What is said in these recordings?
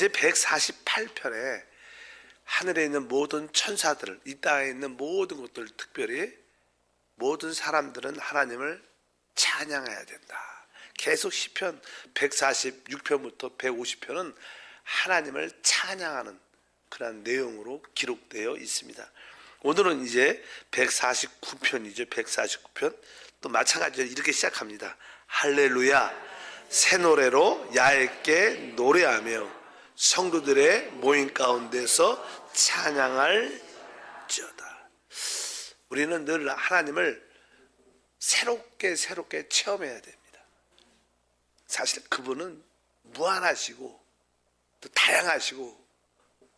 이제 148편에 하늘에 있는 모든 천사들, 이 땅에 있는 모든 것들, 특별히 모든 사람들은 하나님을 찬양해야 된다. 계속 시편 146편부터 150편은 하나님을 찬양하는 그런 내용으로 기록되어 있습니다. 오늘은 이제 149편이죠. 149편. 또 마찬가지로 이렇게 시작합니다. 할렐루야, 새 노래로 야훼께 노래하며 성도들의 모임 가운데서 찬양할지어다. 우리는 늘 하나님을 새롭게 체험해야 됩니다. 사실 그분은 무한하시고 또 다양하시고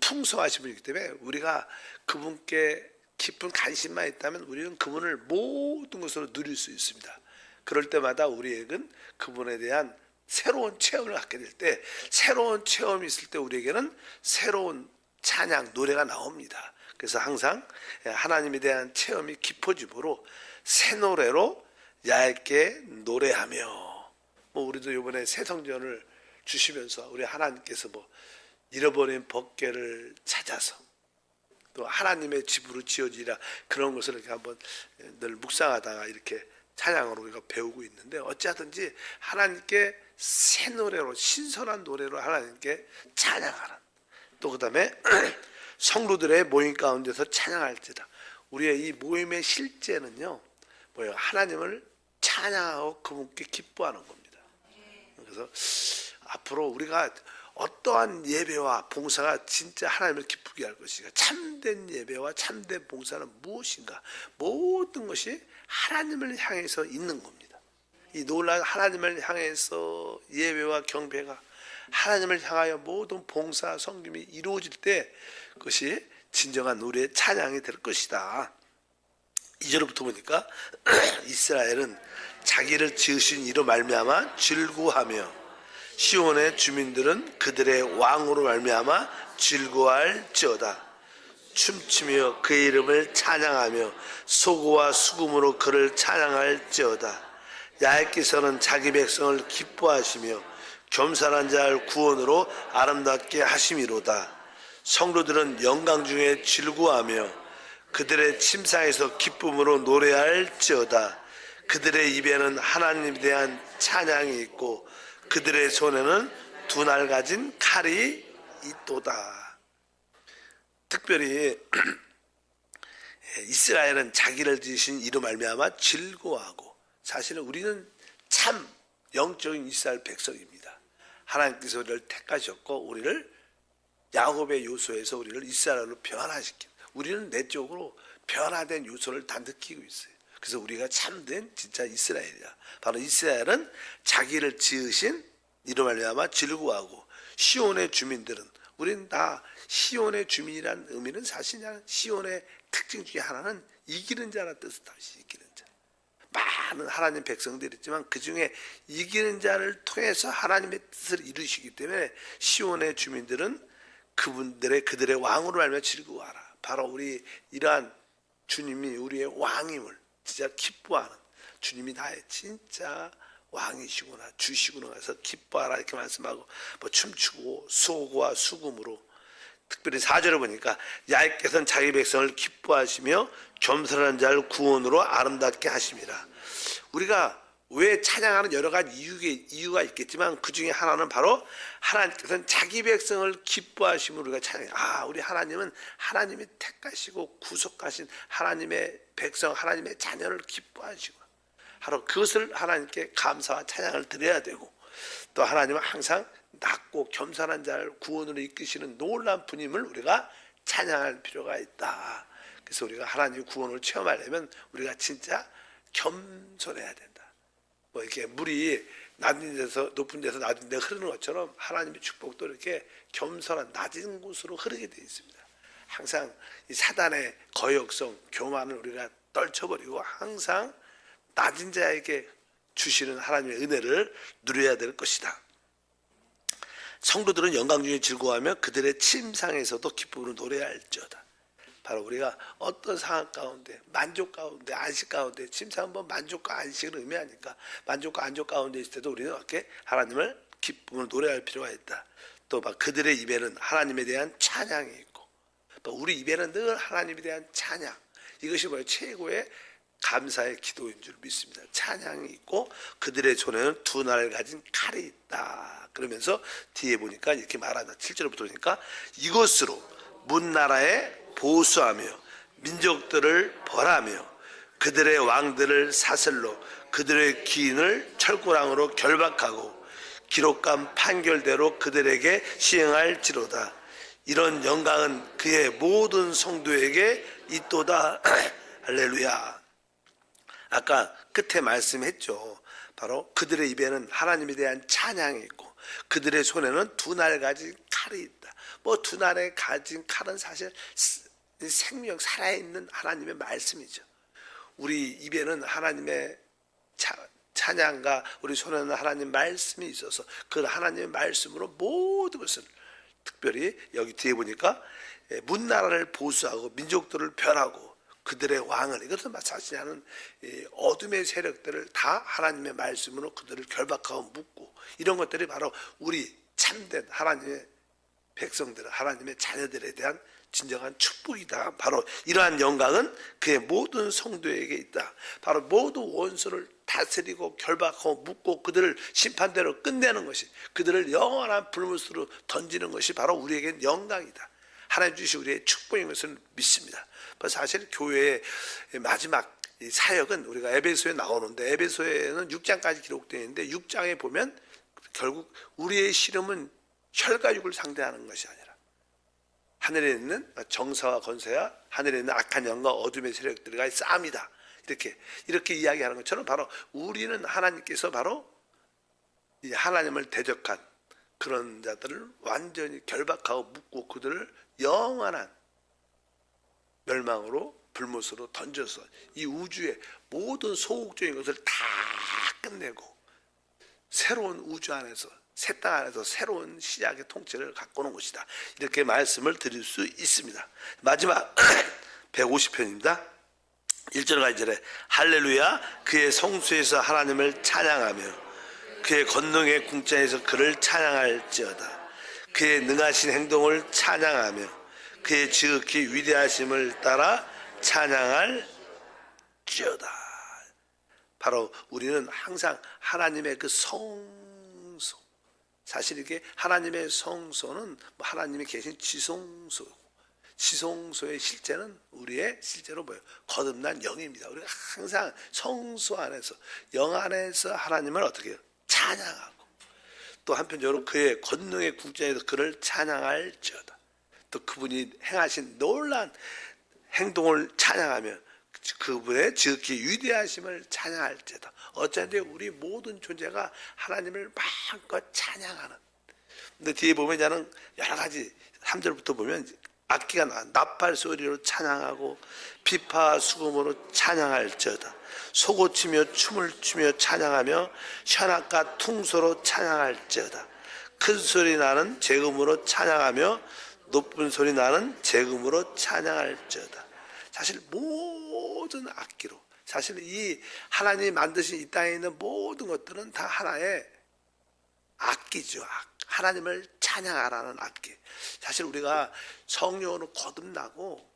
풍성하신 분이기 때문에 우리가 그분께 깊은 관심만 있다면 우리는 그분을 모든 것으로 누릴 수 있습니다. 그럴 때마다 우리에게는 그분에 대한 새로운 체험을 갖게 될 때, 새로운 체험이 있을 때 우리에게는 새로운 찬양, 노래가 나옵니다. 그래서 항상 하나님에 대한 체험이 깊어지므로 새 노래로 야훼께 노래하며, 우리도 이번에 새 성전을 주시면서 우리 하나님께서 잃어버린 법궤를 찾아서 또 하나님의 집으로 지어지라, 그런 것을 이렇게 한번 늘 묵상하다가 이렇게 찬양으로 우리가 배우고 있는데, 어찌하든지 하나님께 새 노래로, 신선한 노래로 하나님께 찬양하는, 또 그 다음에 성도들의 모임 가운데서 찬양할지다. 우리의 이 모임의 실제는요, 뭐예요? 하나님을 찬양하고 그분께 기뻐하는 겁니다. 그래서 앞으로 우리가 어떠한 예배와 봉사가 진짜 하나님을 기쁘게 할 것인가, 참된 예배와 참된 봉사는 무엇인가, 모든 것이 하나님을 향해서 있는 겁니다. 이 놀라운 하나님을 향해서 예배와 경배가, 하나님을 향하여 모든 봉사 섬김이 이루어질 때 그것이 진정한 우리의 찬양이 될 것이다. 2절부터 보니까 이스라엘은 자기를 지으신 이로 말미암아 즐거워하며 시온의 주민들은 그들의 왕으로 말미암아 즐거워할지어다. 춤추며 그의 이름을 찬양하며 소고와 수금으로 그를 찬양할지어다. 야훼께서는 자기 백성을 기뻐하시며 겸손한 자를 구원으로 아름답게 하심이로다. 성도들은 영광 중에 즐거워하며 그들의 침상에서 기쁨으로 노래할지어다. 그들의 입에는 하나님에 대한 찬양이 있고 그들의 손에는 두 날 가진 칼이 있도다. 특별히 이스라엘은 자기를 지으신 이로 말미암아 즐거워하고, 사실은 우리는 참 영적인 이스라엘 백성입니다. 하나님께서 우리를 택하셨고 우리를 야곱의 요소에서 우리를 이스라엘로 변화시킵니다. 우리는 내적으로 변화된 요소를 다 느끼고 있어요. 그래서 우리가 참된 진짜 이스라엘이야. 바로 이스라엘은 자기를 지으신 이로 말미암아 즐거워하고, 시온의 주민들은, 우리는 다 시온의 주민이라는 의미는 사실 시온의 특징 중에 하나는 이기는 자라는 뜻을 다시 이기는 자. 많은 하나님 백성들이 있지만 그 중에 이기는 자를 통해서 하나님의 뜻을 이루시기 때문에 시온의 주민들은 그들의 왕으로 알며 즐거워하라. 바로 우리 이러한 주님이 우리의 왕임을 진짜 기뻐하는, 주님이 나의 진짜 왕이시구나, 주시구나 해서 기뻐하라 이렇게 말씀하고, 춤추고 소고와 수금으로, 특별히 4절을 보니까 야훼께서는 자기 백성을 기뻐하시며 겸손한 자를 구원으로 아름답게 하심이라. 우리가 왜 찬양하는 여러 가지 이유가 있겠지만 그 중에 하나는 바로 하나님께서는 자기 백성을 기뻐하심으로 우리가 찬양해요. 우리 하나님은 하나님이 택하시고 구속하신 하나님의 백성, 하나님의 자녀를 기뻐하시고, 바로 그것을 하나님께 감사와 찬양을 드려야 되고, 또 하나님은 항상 낮고 겸손한 자를 구원으로 이끄시는 놀라운 분임을 우리가 찬양할 필요가 있다. 그래서 우리가 하나님의 구원을 체험하려면 우리가 진짜 겸손해야 된다. 이렇게 물이 높은 데서 낮은 데 흐르는 것처럼 하나님의 축복도 이렇게 겸손한 낮은 곳으로 흐르게 되어 있습니다. 항상 이 사단의 거역성, 교만을 우리가 떨쳐버리고 항상 낮은 자에게 주시는 하나님의 은혜를 누려야 될 것이다. 성도들은 영광 중에 즐거워하며 그들의 침상에서도 기쁨으로 노래할지어다. 바로 우리가 어떤 상황 가운데, 만족 가운데, 안식 가운데, 침상은 만족과 안식을 의미하니까 만족과 안족 가운데 있을 때도 우리는 이렇게 하나님을 기쁨으로 노래할 필요가 있다. 또 막 그들의 입에는 하나님에 대한 찬양이 있고, 또 우리 입에는 늘 하나님에 대한 찬양, 이것이 뭐예요? 최고의 감사의 기도인 줄 믿습니다. 찬양이 있고 그들의 손에는 두 날 가진 칼이 있다. 그러면서 뒤에 보니까 이렇게 말한다. 7절부터 보니까 이것으로 문나라에 보수하며 민족들을 벌하며 그들의 왕들을 사슬로 그들의 기인을 철고랑으로 결박하고 기록한 판결대로 그들에게 시행할지로다. 이런 영광은 그의 모든 성도에게 있도다. 할렐루야. 아까 끝에 말씀했죠. 바로 그들의 입에는 하나님에 대한 찬양이 있고 그들의 손에는 두 날 가진 칼이 있다. 뭐 두 날에 가진 칼은 사실 생명, 살아있는 하나님의 말씀이죠. 우리 입에는 하나님의 찬양과 우리 손에는 하나님 말씀이 있어서 그 하나님의 말씀으로 모든 것을, 특별히 여기 뒤에 보니까 문나라를 보수하고 민족들을 멸하고 그들의 왕을, 이것은 마찬가지 하는 어둠의 세력들을 다 하나님의 말씀으로 그들을 결박하고 묶고, 이런 것들이 바로 우리 참된 하나님의 백성들, 하나님의 자녀들에 대한 진정한 축복이다. 바로 이러한 영광은 그의 모든 성도에게 있다. 바로 모든 원수를 다스리고 결박하고 묶고 그들을 심판대로 끝내는 것이, 그들을 영원한 불못으로 던지는 것이 바로 우리에겐 영광이다. 하나님 주신 우리의 축복인 것을 믿습니다. 사실 교회의 마지막 사역은 우리가 에베소에 나오는데, 에베소에는 6장까지 기록되어 있는데 6장에 보면 결국 우리의 시름은 혈과 육을 상대하는 것이 아니라 하늘에 있는 정사와 권세와 하늘에 있는 악한 영과 어둠의 세력들과의 싸움이다. 이렇게 이야기하는 것처럼 바로 우리는 하나님께서 바로 이 하나님을 대적한 그런 자들을 완전히 결박하고 묶고 그들을 영원한 멸망으로 불못으로 던져서 이 우주의 모든 소극적인 것을 다 끝내고 새로운 우주 안에서, 새 땅 안에서 새로운 시작의 통치를 갖고 오는 것이다. 이렇게 말씀을 드릴 수 있습니다. 마지막 150편입니다. 1절과 2절에 할렐루야, 그의 성수에서 하나님을 찬양하며 그의 권능의 궁창에서 그를 찬양할지어다. 그의 능하신 행동을 찬양하며 그의 지극히 위대하심을 따라 찬양할지어다. 바로 우리는 항상 하나님의 그 성소, 사실 이게 하나님의 성소는 하나님이 계신 지성소고, 지성소의 실제는 우리의 실제로 뭐예요? 거듭난 영입니다. 우리가 항상 성소 안에서, 영 안에서 하나님을 어떻게 해요? 찬양하고, 또 한편적으로 그의 권능의 궁창에서 그를 찬양할지어다. 또 그분이 행하신 놀라운 행동을 찬양하며 그분의 지극히 위대하심을 찬양할지어다. 어쩐지 우리 모든 존재가 하나님을 마음껏 찬양하는. 근데 뒤에 보면 저는 여러 가지 3절부터 보면 악기가 나팔 소리로 찬양하고 비파 수금으로 찬양할지어다. 소고치며 춤을 추며 찬양하며 현악과 퉁소로 찬양할지어다. 큰 소리 나는 재금으로 찬양하며 높은 소리 나는 재금으로 찬양할지어다. 사실 모든 악기로, 사실 이 하나님이 만드신 이 땅에 있는 모든 것들은 다 하나의 악기죠. 하나님을 찬양하라는 악기. 사실 우리가 성령으로 거듭나고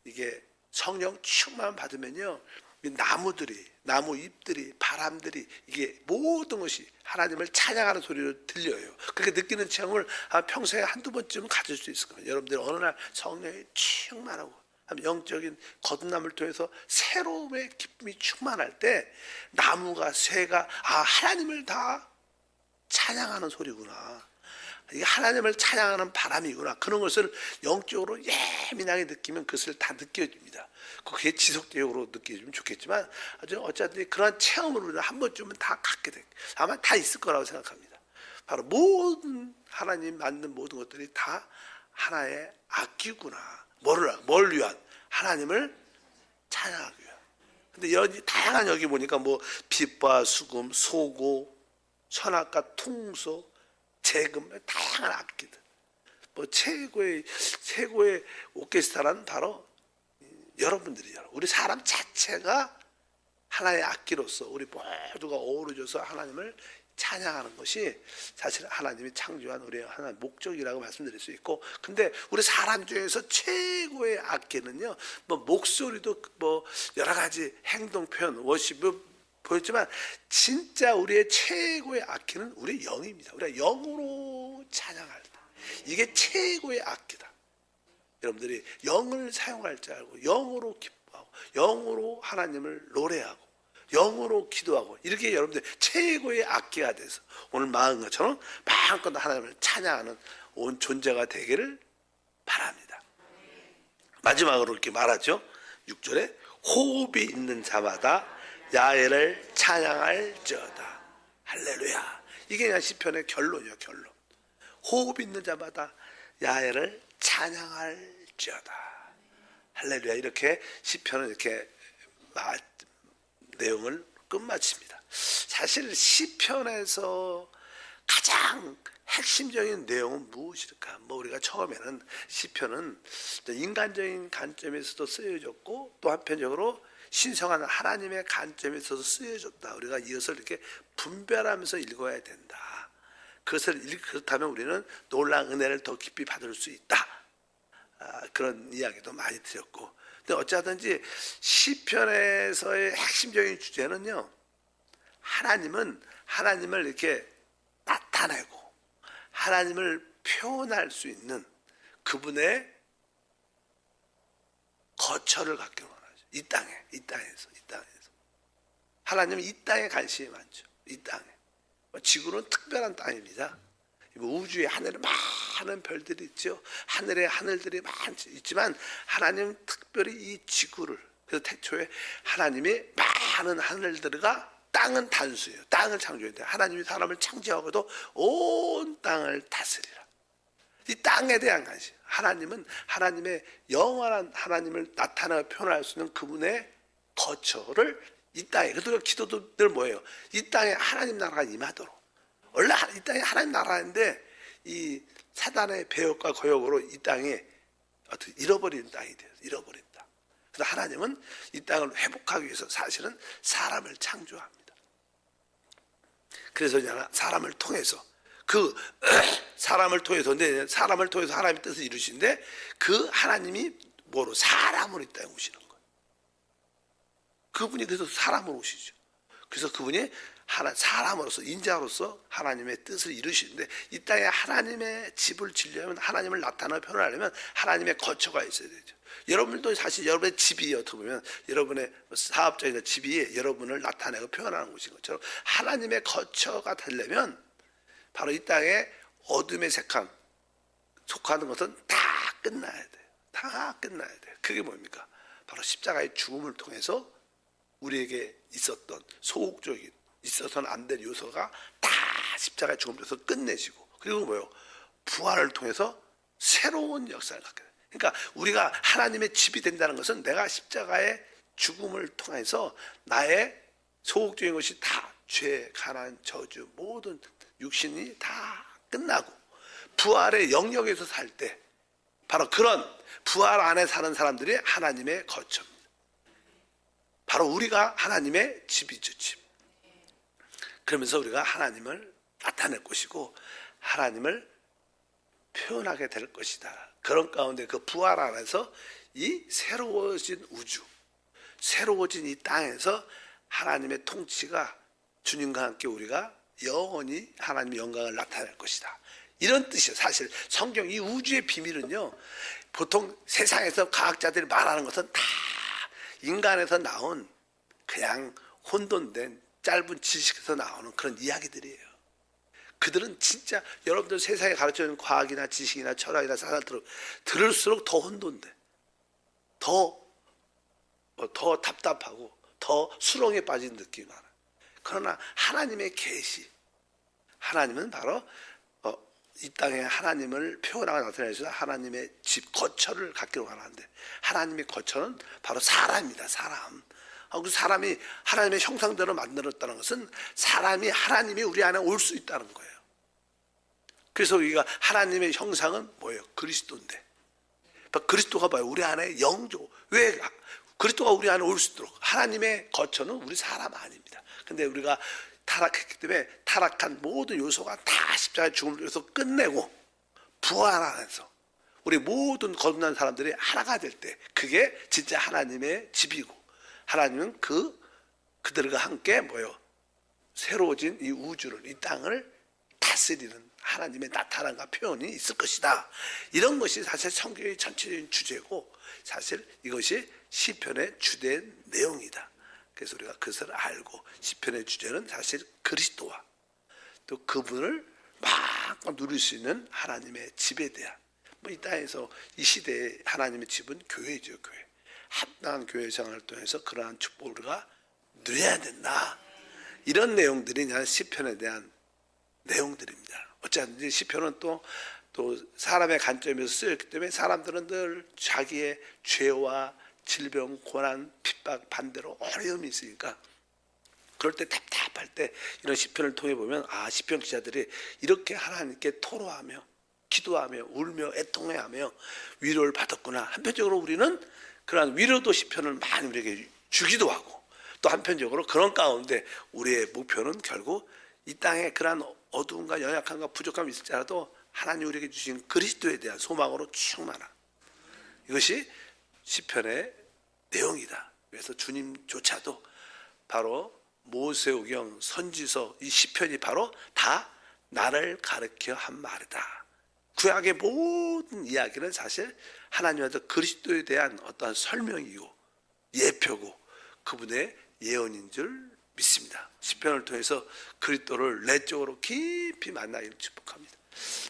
이게 성령 충만 받으면요, 나무들이, 나무 잎들이, 바람들이, 이게 모든 것이 하나님을 찬양하는 소리로 들려요. 그렇게 느끼는 체험을 평소에 한두 번쯤은 가질 수 있을 겁니다. 여러분들 어느 날 성령이 충만하고 영적인 거듭남을 통해서 새로움의 기쁨이 충만할 때 나무가, 새가 하나님을 다 찬양하는 소리구나, 이게 하나님을 찬양하는 바람이구나, 그런 것을 영적으로 예민하게 느끼면 그것을 다 느껴집니다. 그게 지속적으로 느껴지면 좋겠지만 어쨌든 그런 체험을 우리는 한 번쯤은 다 갖게 돼, 아마 다 있을 거라고 생각합니다. 바로 모든 하나님 만든 모든 것들이 다 하나의 악기구나. 뭘 위한? 하나님을 찬양하기 위한. 근데 여기 다양한, 여기 보니까 뭐 빛과 수금, 소고, 현악과 퉁소, 재금, 다양한 악기들. 뭐 최고의 오케스트라는 바로 여러분들이잖아요. 우리 사람 자체가 하나의 악기로서 우리 모두가 어우러져서 하나님을 찬양하는 것이 사실 하나님이 창조한 우리의 하나의 목적이라고 말씀드릴 수 있고, 근데 우리 사람 중에서 최고의 악기는요, 뭐 목소리도 뭐 여러 가지 행동 표현, 워십을 보였지만 진짜 우리의 최고의 악기는 우리 영입니다. 우리가 영으로 찬양할 때 이게 최고의 악기다. 여러분들이 영을 사용할 줄 알고 영으로 기뻐하고 영으로 하나님을 노래하고 영으로 기도하고 이렇게 여러분들 최고의 악기가 돼서 오늘 말한 것처럼 마음껏 하나님을 찬양하는 온 존재가 되기를 바랍니다. 마지막으로 이렇게 말하죠. 6절에 호흡이 있는 자마다 야훼를 찬양할지어다. 할렐루야. 이게 그냥 시편의 결론이요, 결론. 호흡 있는 자마다 야훼를 찬양할지어다. 할렐루야. 이렇게 시편은 이렇게 내용을 끝마칩니다. 사실 시편에서 가장 핵심적인 내용은 무엇일까? 뭐 우리가 처음에는 시편은 인간적인 관점에서도 쓰여졌고 또 한편적으로 신성한 하나님의 관점에서도 쓰여졌다. 우리가 이것을 이렇게 분별하면서 읽어야 된다. 그렇다면 우리는 놀라운 은혜를 더 깊이 받을 수 있다. 그런 이야기도 많이 드렸고, 근데 어찌하든지 시편에서의 핵심적인 주제는요, 하나님은 하나님을 이렇게 나타내고 하나님을 표현할 수 있는 그분의 거처를 갖기로 원하죠. 이 땅에서 하나님은 이 땅에 관심이 많죠. 이 땅에. 지구는 특별한 땅입니다. 우주에 하늘에 많은 별들이 있죠. 하늘에 하늘들이 있지만 하나님은 특별히 이 지구를, 그래서 태초에 하나님이 많은 하늘들과 땅은 단수예요. 땅을 창조했는데 하나님이 사람을 창조하고도 온 땅을 다스리라. 이 땅에 대한 관심. 하나님은 하나님의 영원한 하나님을 나타내고 표현할 수 있는 그분의 거처를 이 땅에, 그래서 기도도 늘 뭐예요? 이 땅에 하나님 나라가 임하도록. 원래 이 땅에 하나님 나라인데 이 사단의 배역과 거역으로 이 땅에 어떻게 잃어버리는 땅이 돼요. 잃어버린 땅. 그래서 하나님은 이 땅을 회복하기 위해서 사실은 사람을 창조합니다. 그래서 사람을 통해서 사람을 통해서 하나님의 뜻을 이루시는데 그 하나님이 뭐로? 사람으로 이 땅에 오시는 거예요. 그분이 그래서 사람으로 오시죠. 그래서 그분이 사람으로서, 인자로서 하나님의 뜻을 이루시는데, 이 땅에 하나님의 집을 지으려면, 하나님을 나타나 표현하려면 하나님의 거처가 있어야 되죠. 여러분도 사실 여러분의 집이 어떻게 보면 여러분의 사업적인 집이 여러분을 나타내고 표현하는 곳인 것처럼 하나님의 거처가 되려면 바로 이 땅에 어둠에 속하는 것은 다 끝나야 돼요. 다 끝나야 돼요. 그게 뭡니까? 바로 십자가의 죽음을 통해서 우리에게 있었던 소극적인, 있어서는 안 될 요소가 다 십자가의 죽음을 통해서 끝내시고, 그리고 뭐요? 부활을 통해서 새로운 역사를 갖게 돼요. 그러니까 우리가 하나님의 집이 된다는 것은 내가 십자가의 죽음을 통해서 나의 소극적인 것이 다 죄, 가난, 저주, 모든 육신이 다 끝나고 부활의 영역에서 살 때 바로 그런 부활 안에 사는 사람들이 하나님의 거처입니다. 바로 우리가 하나님의 집이죠, 집. 그러면서 우리가 하나님을 나타낼 것이고 하나님을 표현하게 될 것이다. 그런 가운데 그 부활 안에서 이 새로워진 우주, 새로워진 이 땅에서 하나님의 통치가 주님과 함께 우리가 영원히 하나님의 영광을 나타낼 것이다. 이런 뜻이에요. 사실 성경 이 우주의 비밀은요, 보통 세상에서 과학자들이 말하는 것은 다 인간에서 나온 그냥 혼돈된 짧은 지식에서 나오는 그런 이야기들이에요. 그들은 진짜 여러분들 세상에 가르쳐주는 과학이나 지식이나 철학이나 사상을 들을수록 더 혼돈돼. 더 답답하고 더 수렁에 빠진 느낌이 많아요. 그러나 하나님의 계시, 하나님은 바로 이 땅에 하나님을 표현하고 나타내셔서 하나님의 집, 거처를 갖기로 원하는데, 하나님의 거처는 바로 사람입니다. 사람. 그 사람이 하나님의 형상대로 만들었다는 것은 사람이 하나님이 우리 안에 올 수 있다는 거예요. 그래서 우리가 하나님의 형상은 뭐예요? 그리스도인데, 그리스도가 봐요. 우리 안에 영조. 왜 그리스도가 우리 안에 올 수 있도록? 하나님의 거처는 우리 사람 아닙니다. 근데 우리가 타락했기 때문에 타락한 모든 요소가 다 십자가의 죽음을 통해서 끝내고 부활하면서 우리 모든 거듭난 사람들이 하나가 될 때 그게 진짜 하나님의 집이고 하나님은 그들과 함께 뭐요? 새로워진 이 우주를 이 땅을 다스리는 하나님의 나타남과 표현이 있을 것이다. 이런 것이 사실 성경의 전체적인 주제고 사실 이것이 시편의 주된 내용이다. 그래서 우리가 그것을 알고 시편의 주제는 사실 그리스도와 또 그분을 막 누릴 수 있는 하나님의 집에 대한 이 땅에서 이 시대의 하나님의 집은 교회죠. 교회. 합당한 교회 생활을 통해서 그러한 축복을 우리가 누려야 된다. 이런 내용들이 그냥 시편에 대한 내용들입니다. 어쨌든지 시편은 또 사람의 관점에서 쓰였기 때문에 사람들은 늘 자기의 죄와 질병, 고난, 핍박 반대로 어려움이 있으니까 그럴 때 답답할 때 이런 시편을 통해 보면 시편 기자들이 이렇게 하나님께 토로하며 기도하며 울며 애통해하며 위로를 받았구나. 한편적으로 우리는 그러한 위로도 시편을 많이 우리에게 주기도 하고 또 한편적으로 그런 가운데 우리의 목표는 결국 이 땅에 그러한 어두움과 연약함과 부족함이 있을지라도 하나님 우리에게 주신 그리스도에 대한 소망으로 충만함. 이것이 시편의 내용이다. 그래서 주님조차도 바로 모세오경 선지서 이 시편이 바로 다 나를 가르쳐 한 말이다. 구약의 모든 이야기는 사실 하나님한테 그리스도에 대한 어떠한 설명이고 예표고 그분의 예언인 줄 믿습니다. 시편을 통해서 그리스도를 내적으로 깊이 만나기를 축복합니다.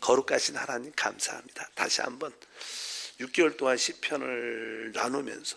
거룩하신 하나님 감사합니다. 다시 한번 6개월 동안 시편을 나누면서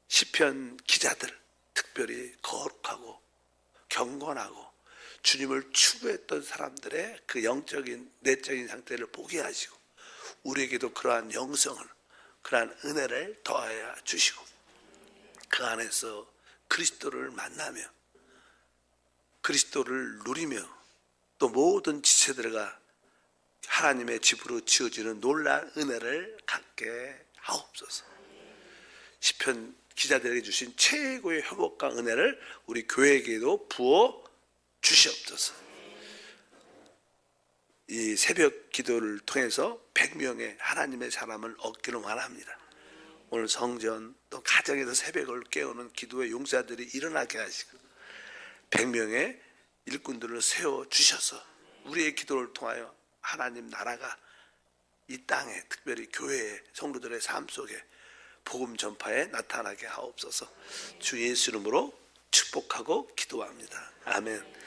시편 기자들 특별히 거룩하고 경건하고 주님을 추구했던 사람들의 그 영적인 내적인 상태를 보게 하시고 우리에게도 그러한 영성을 그러한 은혜를 더하여 주시고 그 안에서 그리스도를 만나며 그리스도를 누리며 또 모든 지체들과 하나님의 집으로 지어지는 놀라운 은혜를 갖게 하옵소서. 시편 기자들에게 주신 최고의 회복과 은혜를 우리 교회에게도 부어 주시옵소서. 이 새벽 기도를 통해서 100명의 하나님의 사람을 얻기를 원합니다. 오늘 성전 또 가정에서 새벽을 깨우는 기도의 용사들이 일어나게 하시고 100명의 일꾼들을 세워 주셔서 우리의 기도를 통하여 하나님 나라가 이 땅에 특별히 교회의 성도들의 삶 속에 복음 전파에 나타나게 하옵소서. 주 예수 이름으로 축복하고 기도합니다. 아멘.